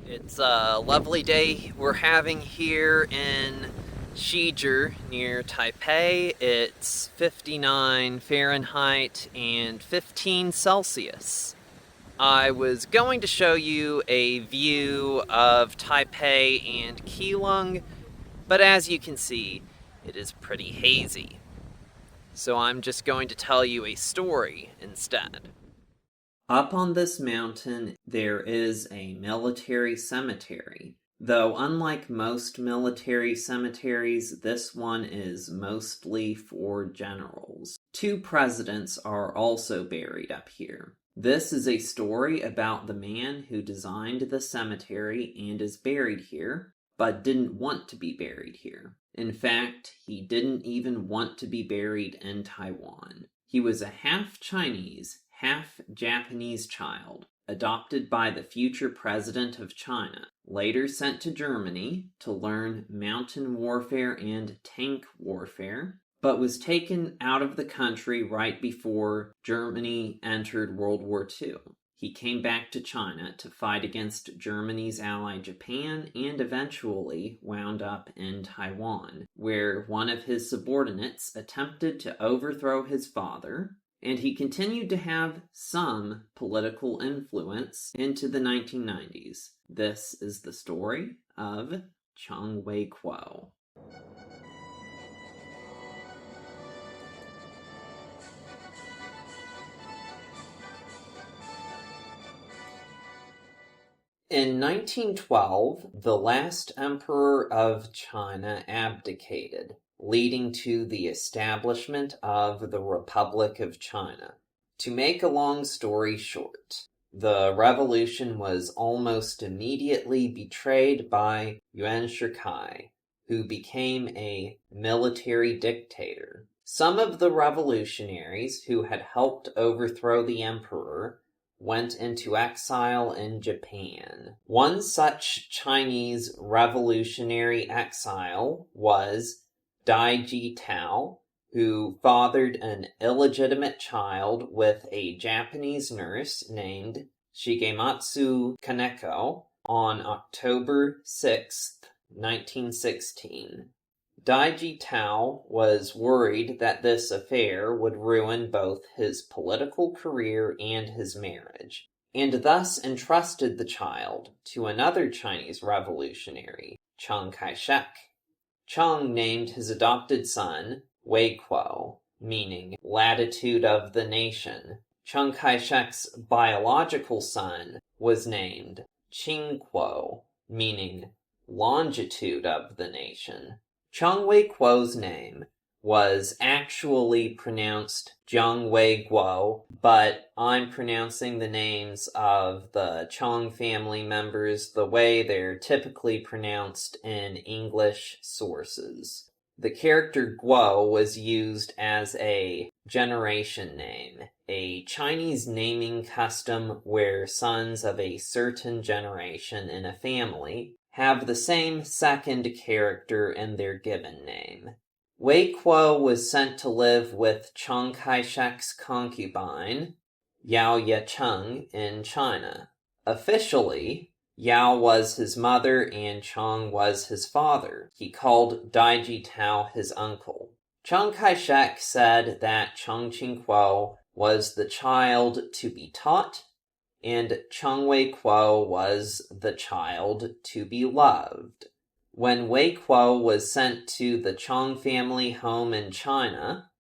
It's a lovely day we're having here in Shizi near Taipei. It's 59 Fahrenheit and 15 Celsius. I was going to show you a view of Taipei and Keelung, but as you can see, it is pretty hazy. So I'm just going to tell you a story instead. Up on this mountain, there is a military cemetery. Though unlike most military cemeteries, this one is mostly for generals. 2 presidents are also buried up here. This is a story about the man who designed the cemetery and is buried here, but didn't want to be buried here. In fact, he didn't even want to be buried in Taiwan. He was a half Chinese, half Japanese child, adopted by the future president of China, later sent to Germany to learn mountain warfare and tank warfare, but was taken out of the country right before Germany entered World War II. He came back to China to fight against Germany's ally Japan and eventually wound up in Taiwan, where one of his subordinates attempted to overthrow his father, and he continued to have some political influence into the 1990s. This is the story of Chiang Wei-kuo. In 1912, the last emperor of China abdicated, leading to the establishment of the Republic of China. To make a long story short, the revolution was almost immediately betrayed by Yuan Shikai, who became a military dictator. Some of the revolutionaries who had helped overthrow the emperor went into exile in Japan. One such Chinese revolutionary exile was Dai Ji-tao, who fathered an illegitimate child with a Japanese nurse named Shigematsu Kaneko on October 6, 1916. Dai Ji-tao was worried that this affair would ruin both his political career and his marriage, and thus entrusted the child to another Chinese revolutionary, Chiang Kai-shek. Chiang named his adopted son Wei-kuo, meaning latitude of the nation. Chiang Kai-shek's biological son was named Ching-kuo, meaning longitude of the nation. Chiang Wei-kuo's name was actually pronounced Jiang Wei-kuo, but I'm pronouncing the names of the Chiang family members the way they're typically pronounced in English sources. The character Guo was used as a generation name, a Chinese naming custom where sons of a certain generation in a family have the same second character in their given name. Wei-kuo was sent to live with Chiang Kai-shek's concubine, Yao Ye-cheng, in China. Officially, Yao was his mother and Chiang was his father. He called Dai Ji-tao his uncle. Chiang Kai-shek said that Chiang Ching-kuo was the child to be taught, and Chiang Wei-kuo was the child to be loved. When Wei-kuo was sent to the Chiang family home in China,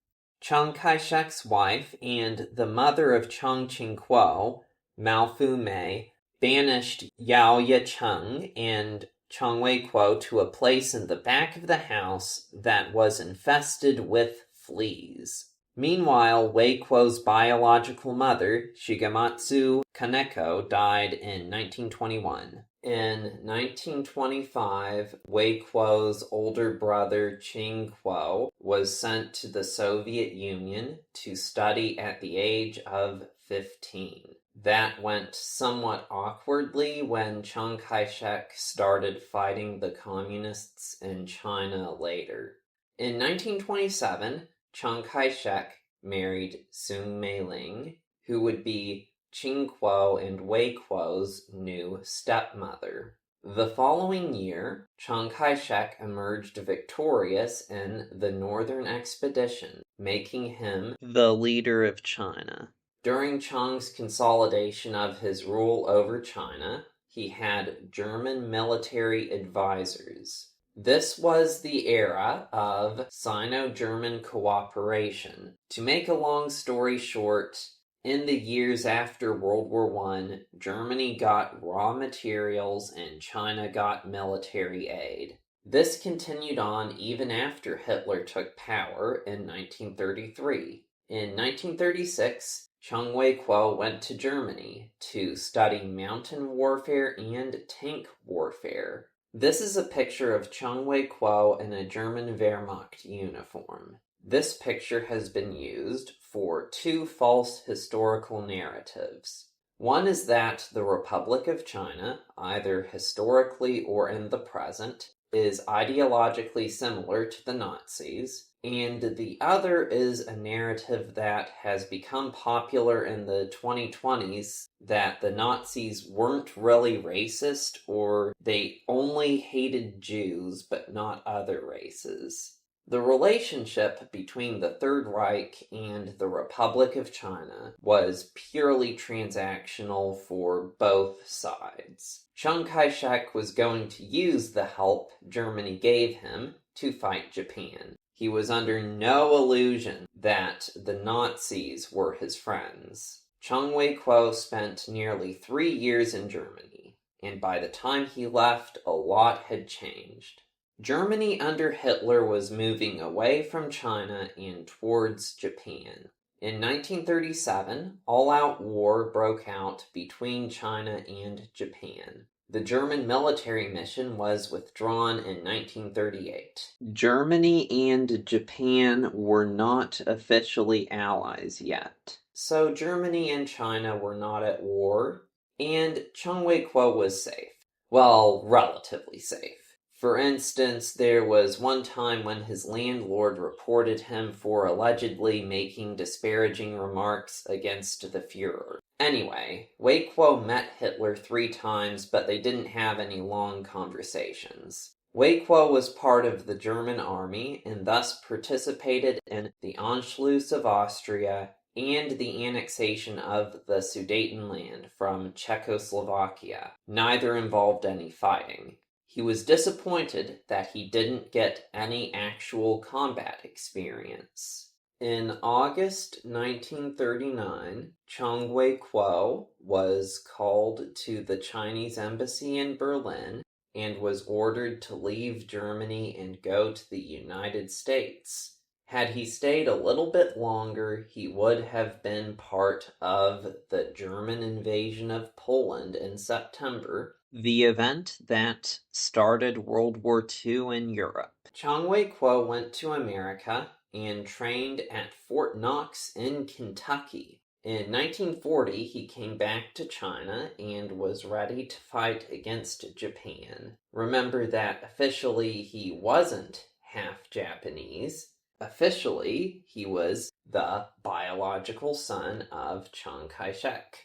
Chiang Kai-shek's wife and the mother of Chiang Ching-kuo, Mao Fu-mei, banished Yao Ye-cheng and Chiang Wei-kuo to a place in the back of the house that was infested with fleas. Meanwhile, Wei-kuo's biological mother, Shigematsu Kaneko, died in 1921. In 1925, Wei-kuo's older brother Ching-kuo was sent to the Soviet Union to study at the age of 15. That went somewhat awkwardly when Chiang Kai-shek started fighting the communists in China later. In 1927, Chiang Kai-shek married Sun Mei-ling, who would be Ching-kuo and Wei-kuo's new stepmother. The following year, Chiang Kai-shek emerged victorious in the Northern Expedition, making him the leader of China. During Chiang's consolidation of his rule over China, he had German military advisors. This was the era of Sino-German cooperation. To make a long story short, in the years after World War I, Germany got raw materials and China got military aid. This continued on even after Hitler took power in 1933. In 1936, Chiang Wei-kuo went to Germany to study mountain warfare and tank warfare. This is a picture of Chiang Wei-kuo in a German Wehrmacht uniform. This picture has been used for two false historical narratives. One is that the Republic of China, either historically or in the present, is ideologically similar to the Nazis, and the other is a narrative that has become popular in the 2020s that the Nazis weren't really racist, or they only hated Jews but not other races. The relationship between the Third Reich and the Republic of China was purely transactional for both sides. Chiang Kai-shek was going to use the help Germany gave him to fight Japan. He was under no illusion that the Nazis were his friends. Chiang Wei-kuo spent nearly 3 years in Germany, and by the time he left, a lot had changed. Germany under Hitler was moving away from China and towards Japan. In 1937, all-out war broke out between China and Japan. The German military mission was withdrawn in 1938. Germany and Japan were not officially allies yet. So Germany and China were not at war, and Chiang Wei-kuo was safe. Well, relatively safe. For instance, there was one time when his landlord reported him for allegedly making disparaging remarks against the Führer. Anyway, Wei-kuo met Hitler 3 times, but they didn't have any long conversations. Wei-kuo was part of the German army and thus participated in the Anschluss of Austria and the annexation of the Sudetenland from Czechoslovakia. Neither involved any fighting. He was disappointed that he didn't get any actual combat experience. In August 1939, Chiang Wei-kuo was called to the Chinese embassy in Berlin and was ordered to leave Germany and go to the United States. Had he stayed a little bit longer, he would have been part of the German invasion of Poland in September, the event that started World War II in Europe. Chiang Wei-kuo went to America and trained at Fort Knox in Kentucky. In 1940, he came back to China and was ready to fight against Japan. Remember that officially he wasn't half Japanese. Officially, he was the biological son of Chiang Kai-shek.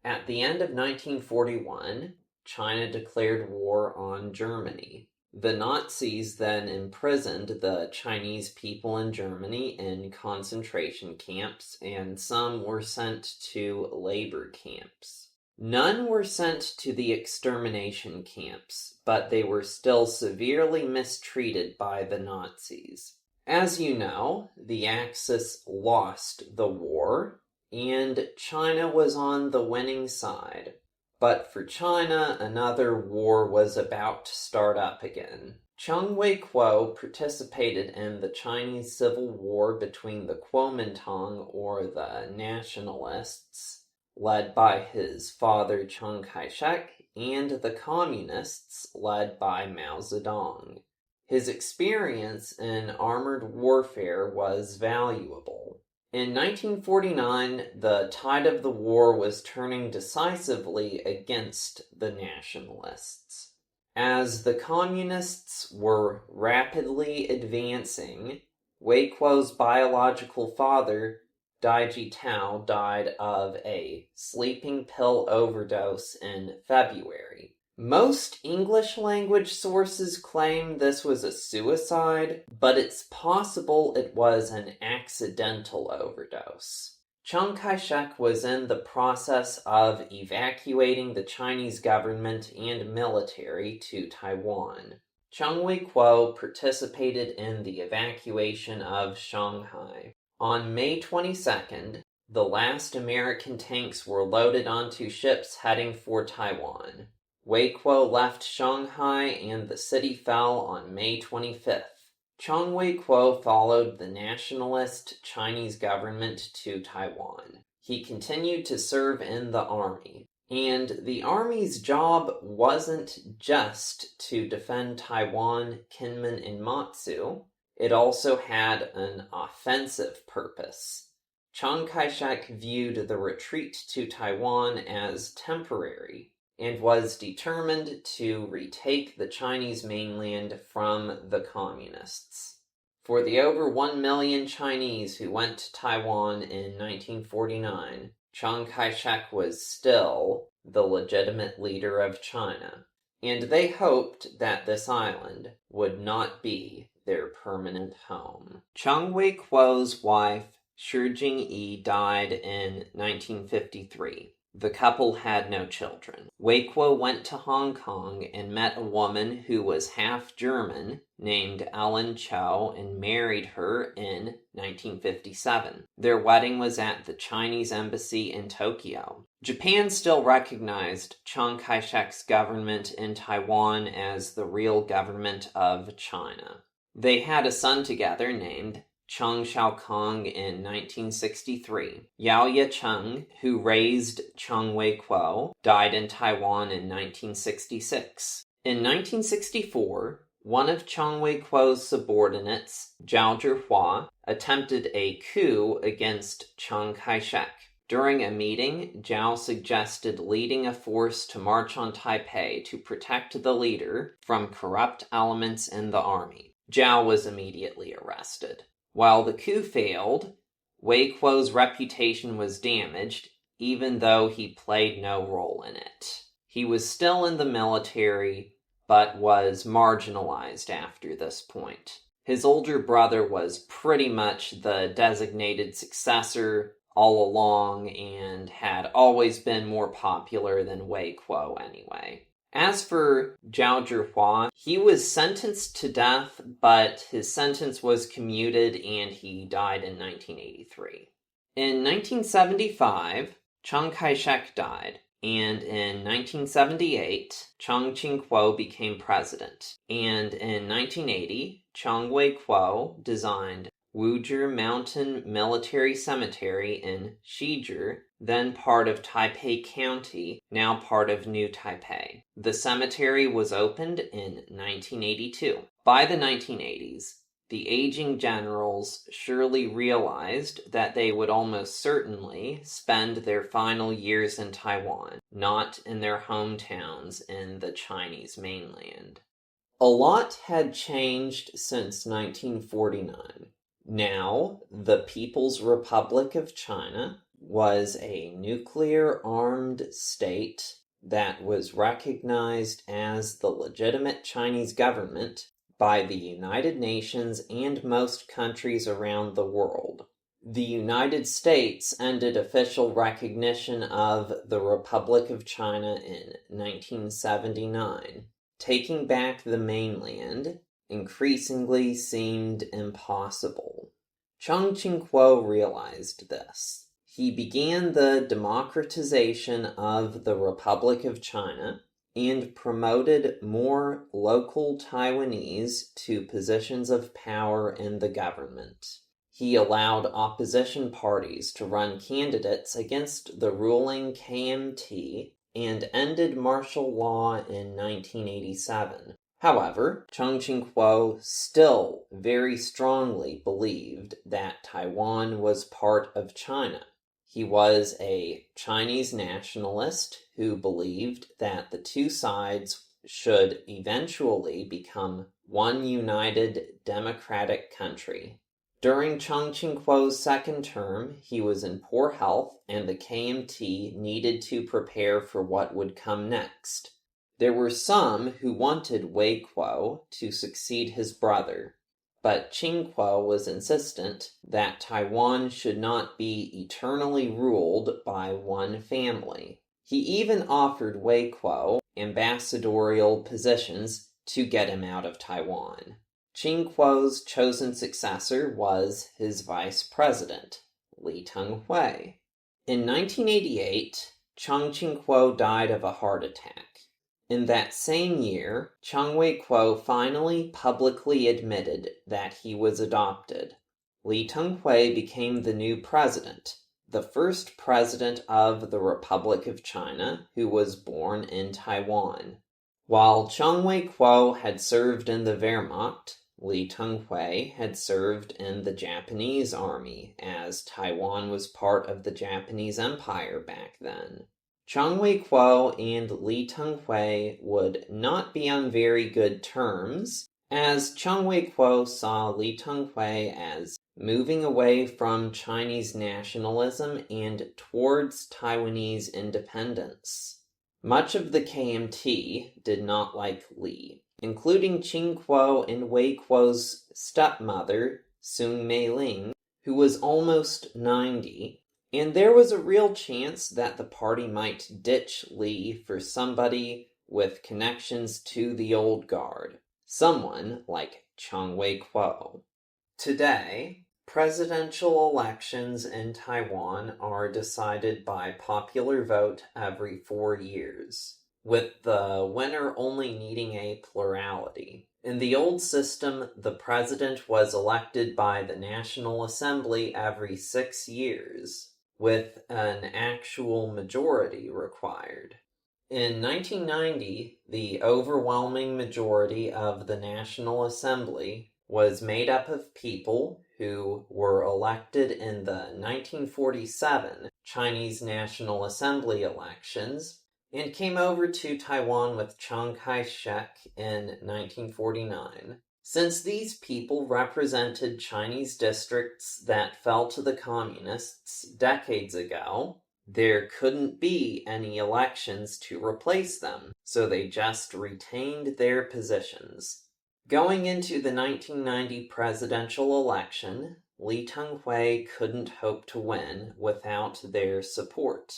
At the end of 1941, China declared war on Germany. The Nazis then imprisoned the Chinese people in Germany in concentration camps, and some were sent to labor camps. None were sent to the extermination camps, but they were still severely mistreated by the Nazis. As you know, the Axis lost the war, and China was on the winning side. But for China, another war was about to start up again. Chiang Wei-kuo participated in the Chinese Civil War between the Kuomintang, or the nationalists, led by his father Chiang Kai-shek, and the communists, led by Mao Zedong. His experience in armored warfare was valuable. In 1949, the tide of the war was turning decisively against the nationalists. As the communists were rapidly advancing, Wei-kuo's biological father Dai Jitao died of a sleeping pill overdose in February. Most English-language sources claim this was a suicide, but it's possible it was an accidental overdose. Chiang Kai-shek was in the process of evacuating the Chinese government and military to Taiwan. Chiang Wei-kuo participated in the evacuation of Shanghai. On May 22nd, the last American tanks were loaded onto ships heading for Taiwan. Wei-kuo left Shanghai and the city fell on May 25th. Chiang Wei-kuo followed the nationalist Chinese government to Taiwan. He continued to serve in the army. And the army's job wasn't just to defend Taiwan, Kinmen, and Matsu. It also had an offensive purpose. Chiang Kai-shek viewed the retreat to Taiwan as temporary and was determined to retake the Chinese mainland from the communists. For the over 1 million Chinese who went to Taiwan in 1949, Chiang Kai-shek was still the legitimate leader of China, and they hoped that this island would not be their permanent home. Chiang Wei-kuo's wife, Shi Jing-yi, died in 1953. The couple had no children. Wei-kuo went to Hong Kong and met a woman who was half German named Ellen Cho and married her in 1957. Their wedding was at the Chinese embassy in Tokyo. Japan still recognized Chiang Kai-shek's government in Taiwan as the real government of China. They had a son together named Chiang Shao-kang in 1963. Yao Ye-cheng, who raised Chiang Wei-kuo, died in Taiwan in 1966. In 1964, one of Chiang Wei-kuo's subordinates, Zhao Zhihua, attempted a coup against Chiang Kai-shek. During a meeting, Zhao suggested leading a force to march on Taipei to protect the leader from corrupt elements in the army. Zhao was immediately arrested. While the coup failed, Wei-kuo's reputation was damaged, even though he played no role in it. He was still in the military, but was marginalized after this point. His older brother was pretty much the designated successor all along and had always been more popular than Wei-kuo anyway. As for Zhao Zhihua, he was sentenced to death, but his sentence was commuted and he died in 1983. In 1975, Chiang Kai-shek died, and in 1978, Ching-kuo became president. And in 1980, Chiang Wei-kuo designed Wuzhi Mountain Military Cemetery in Shizhi, then part of Taipei County, now part of New Taipei. The cemetery was opened in 1982. By the 1980s, the aging generals surely realized that they would almost certainly spend their final years in Taiwan, not in their hometowns in the Chinese mainland. A lot had changed since 1949. Now, the People's Republic of China was a nuclear-armed state that was recognized as the legitimate Chinese government by the United Nations and most countries around the world. The United States ended official recognition of the Republic of China in 1979. Taking back the mainland increasingly seemed impossible. Ching-kuo realized this. He began the democratization of the Republic of China and promoted more local Taiwanese to positions of power in the government. He allowed opposition parties to run candidates against the ruling KMT and ended martial law in 1987. However, Ching-kuo still very strongly believed that Taiwan was part of China. He was a Chinese nationalist who believed that the two sides should eventually become one united democratic country. During Ching-kuo's second term, he was in poor health, and the KMT needed to prepare for what would come next. There were some who wanted Wei-kuo to succeed his brother, but Ching-kuo was insistent that Taiwan should not be eternally ruled by one family. He even offered Wei-kuo ambassadorial positions to get him out of Taiwan. Ching-kuo's chosen successor was his vice president, Teng-hui. In 1988, Ching-kuo died of a heart attack. In that same year, Chiang Wei-kuo finally publicly admitted that he was adopted. Teng-hui became the new president, the first president of the Republic of China who was born in Taiwan. While Chiang Wei-kuo had served in the Wehrmacht, Teng-hui had served in the Japanese army, as Taiwan was part of the Japanese Empire back then. Chiang Wei-kuo and Teng-hui would not be on very good terms, as Chiang Wei-kuo saw Teng-hui as moving away from Chinese nationalism and towards Taiwanese independence. Much of the KMT did not like Li, including Ching-kuo and Wei-kuo's stepmother, Sung Mei-ling, who was almost 90, and there was a real chance that the party might ditch Li for somebody with connections to the old guard, someone like Chiang Wei-kuo. Today, presidential elections in Taiwan are decided by popular vote every 4 years, with the winner only needing a plurality. In the old system, the president was elected by the National Assembly every 6 years, with an actual majority required. In 1990, the overwhelming majority of the National Assembly was made up of people who were elected in the 1947 Chinese National Assembly elections and came over to Taiwan with Chiang Kai-shek in 1949. Since these people represented Chinese districts that fell to the communists decades ago, there couldn't be any elections to replace them, so they just retained their positions. Going into the 1990 presidential election, Teng-hui couldn't hope to win without their support.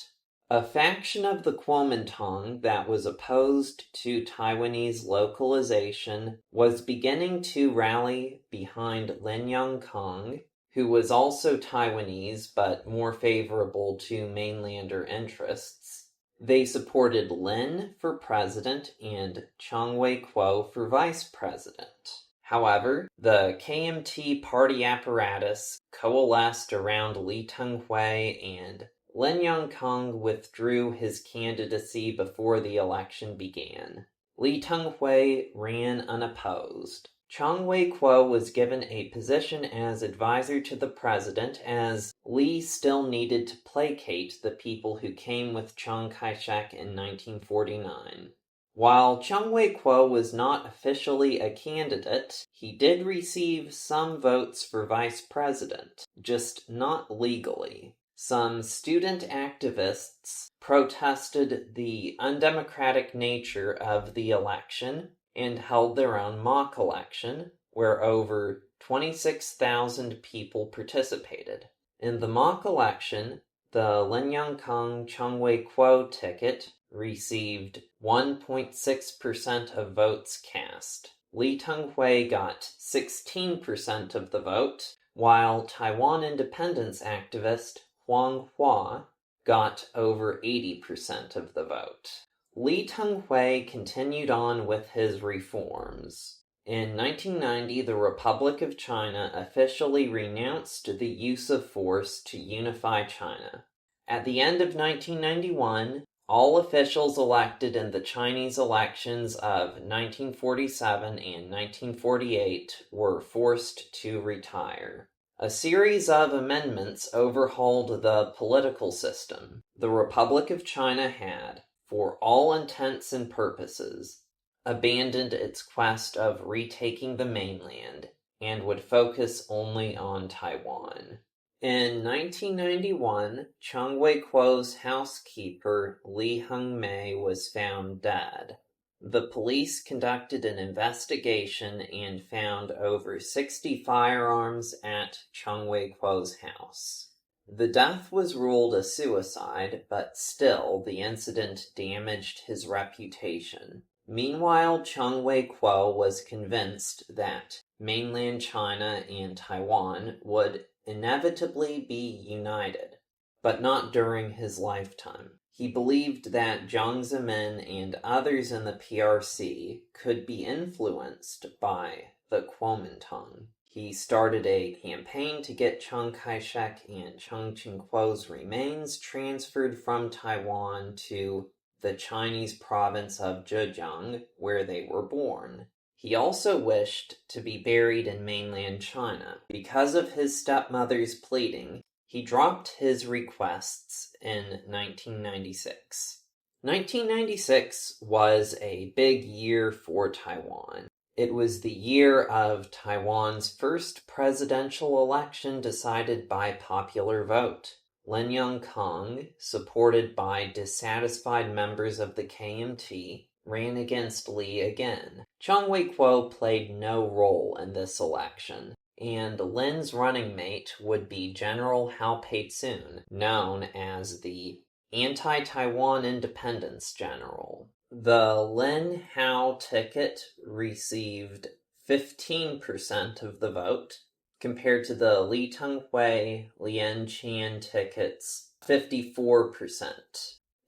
A faction of the Kuomintang that was opposed to Taiwanese localization was beginning to rally behind Yang-kang, who was also Taiwanese but more favorable to mainlander interests. They supported Lin for president and Chiang Wei-kuo for vice president. However, the KMT party apparatus coalesced around Teng-hui, and Yang-kang withdrew his candidacy before the election began. Teng-hui ran unopposed. Chiang Wei-kuo was given a position as advisor to the president, as Li still needed to placate the people who came with Chiang Kai-shek in 1949. While Chiang Wei-kuo was not officially a candidate, he did receive some votes for vice president, just not legally. Some student activists protested the undemocratic nature of the election and held their own mock election, where over 26,000 people participated. In the mock election, the Yang-kang Chiang Wei-kuo ticket received 1.6% of votes cast. Teng-hui got 16% of the vote, while Taiwan independence activist Huang Hua got over 80% of the vote. Teng-hui continued on with his reforms. In 1990, the Republic of China officially renounced the use of force to unify China. At the end of 1991, all officials elected in the Chinese elections of 1947 and 1948 were forced to retire. A series of amendments overhauled the political system. The Republic of China had, for all intents and purposes, abandoned its quest of retaking the mainland and would focus only on Taiwan. In 1991, Chiang Wei-kuo's housekeeper Li Heng-mei was found dead. The police conducted an investigation and found over 60 firearms at Chiang Wei-kuo's house. The death was ruled a suicide, but still the incident damaged his reputation. Meanwhile, Chiang Wei-kuo was convinced that mainland China and Taiwan would inevitably be united, but not during his lifetime. He believed that Jiang Zemin and others in the PRC could be influenced by the Kuomintang. He started a campaign to get Chiang Kai-shek and Ching-kuo's remains transferred from Taiwan to the Chinese province of Zhejiang, where they were born. He also wished to be buried in mainland China. Because of his stepmother's pleading, he dropped his requests in 1996. 1996 was a big year for Taiwan. It was the year of Taiwan's first presidential election decided by popular vote. Yang-kang, supported by dissatisfied members of the KMT, ran against Li again. Chiang Wei-kuo played no role in this election, and Lin's running mate would be General Pei-tsun, known as the Anti-Taiwan Independence General. The Lin-Hao ticket received 15% of the vote, compared to the Li Teng-hui, Lien Chan tickets, 54%.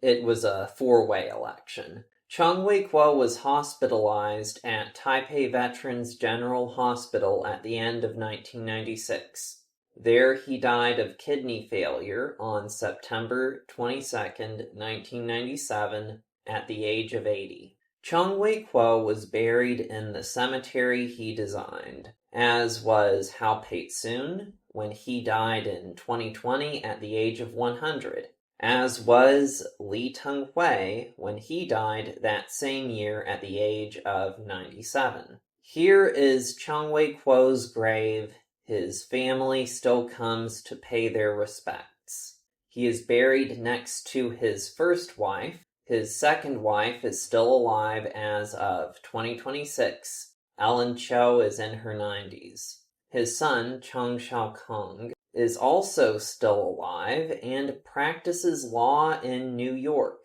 It was a four-way election. Chiang Wei-kuo was hospitalized at Taipei Veterans General Hospital at the end of 1996. There he died of kidney failure on September 22, 1997, at the age of 80. Chiang Wei-kuo was buried in the cemetery he designed, as was Pei-tsun when he died in 2020 at the age of 100, as was Li Teng-hui when he died that same year at the age of 97. Here is Chiang Wei-kuo's grave. His family still comes to pay their respects. He is buried next to his first wife. His second wife is still alive as of 2026. Ellen Cho is in her 90s. His son, Chang Xiaokong, is also still alive and practices law in New York.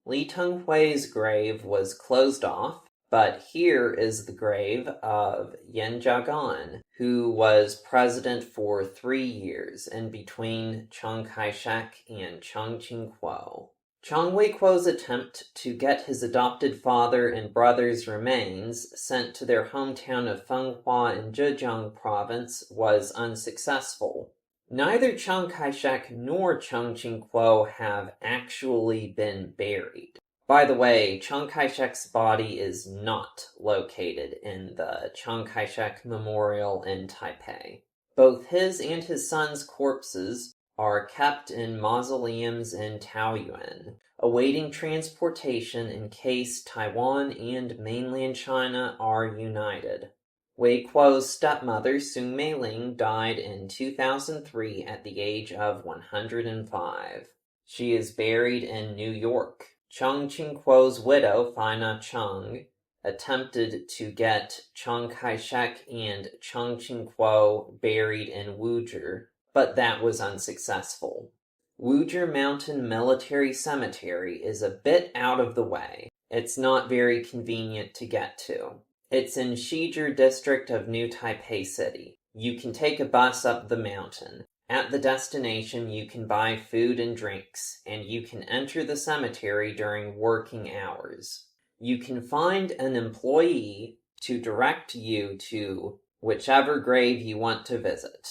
Li Teng-hui's grave was closed off, but here is the grave of Yang-kang, who was president for 3 years in between Chiang Kai-shek and Ching-kuo. Chiang Wei-kuo's attempt to get his adopted father and brother's remains sent to their hometown of Fenghua in Zhejiang province was unsuccessful. Neither Chiang Kai-shek nor Ching-kuo have actually been buried. By the way, Chiang Kai-shek's body is not located in the Chiang Kai-shek Memorial in Taipei. Both his and his son's corpses are kept in mausoleums in Taoyuan, awaiting transportation in case Taiwan and mainland China are united. Wei-kuo's stepmother, Sung Mei-ling, died in 2003 at the age of 105. She is buried in New York. Ching-kuo's widow, Faina Chang, attempted to get Chiang Kai-shek and Ching-kuo buried in Wuzhi, but that was unsuccessful. Wuzhi Mountain Military Cemetery is a bit out of the way. It's not very convenient to get to. It's in Shizhi district of New Taipei City. You can take a bus up the mountain. At the destination, you can buy food and drinks, and you can enter the cemetery during working hours. You can find an employee to direct you to whichever grave you want to visit.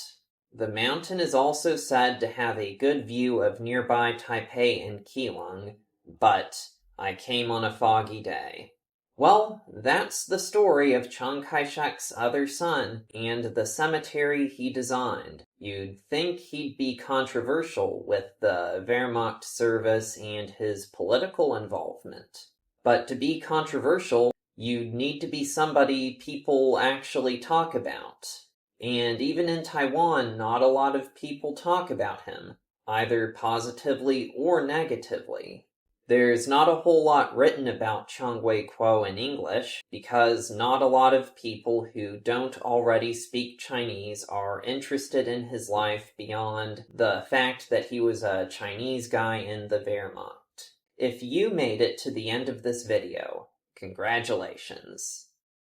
The mountain is also said to have a good view of nearby Taipei and Keelung, but I came on a foggy day. Well, that's the story of Chiang Kai-shek's other son and the cemetery he designed. You'd think he'd be controversial with the Wehrmacht service and his political involvement. But to be controversial, you'd need to be somebody people actually talk about. And even in Taiwan, not a lot of people talk about him, either positively or negatively. There's not a whole lot written about Chiang Wei-kuo in English, because not a lot of people who don't already speak Chinese are interested in his life beyond the fact that he was a Chinese guy in the Wehrmacht. If you made it to the end of this video, congratulations.